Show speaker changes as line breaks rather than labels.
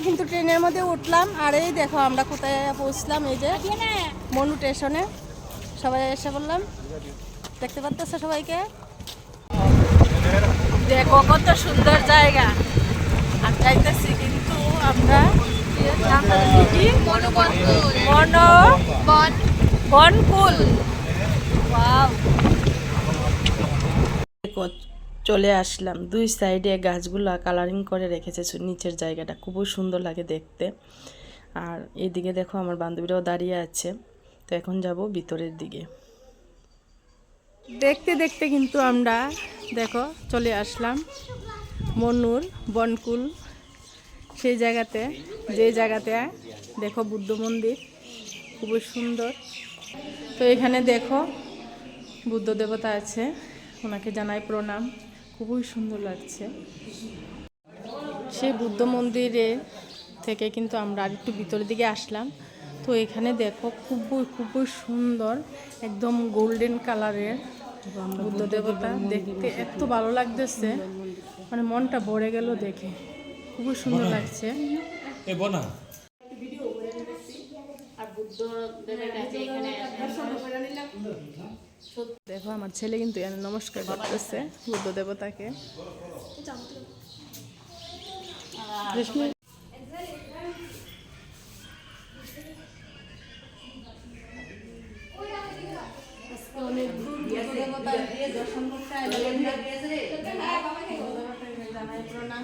কিন্তু ট্রেনের মধ্যে উঠলাম, আর এই দেখো আমরা কোথায় পৌঁছলাম। এই যে মনু স্টেশনে সবাই এসে বললাম, দেখতে পাচ্ছ সবাইকে। দেখো কত সুন্দর জায়গা। আর যাইতেছি কিন্তু আমরা বনকুল। চলে আসলাম, দুই সাইডে গাছগুলা কালারিং করে রেখেছে, নিচের জায়গাটা খুবই সুন্দর লাগে দেখতে। আর এইদিকে দেখো আমার বান্ধবীরাও দাঁড়িয়ে আছে। তো এখন যাব ভিতরের দিকে। দেখতে দেখতে কিন্তু আমরা দেখো চলে আসলাম মনুর বনকুল, সেই জায়গাতে, যে জায়গাতে দেখো বুদ্ধ মন্দির খুবই সুন্দর। তো এখানে দেখো বুদ্ধ দেবতা আছে, ওনাকে জানাই প্রণাম, খুবই সুন্দর লাগছে। সেই বুদ্ধ মন্দিরে থেকে কিন্তু আমরা আর একটু ভিতরের দিকে আসলাম। তো এখানে দেখো খুবই সুন্দর, একদম গোল্ডেন কালারের বুদ্ধ দেবতা। দেখতে এত ভালো লাগতেছে, মানে মনটা ভরে গেল দেখে, খুবই সুন্দর লাগছে। দেখো আমার ছেলে কিন্তু নমস্কার করতেছে বুদ্ধ দেবতাকে। দর্শন করতে প্রণাম।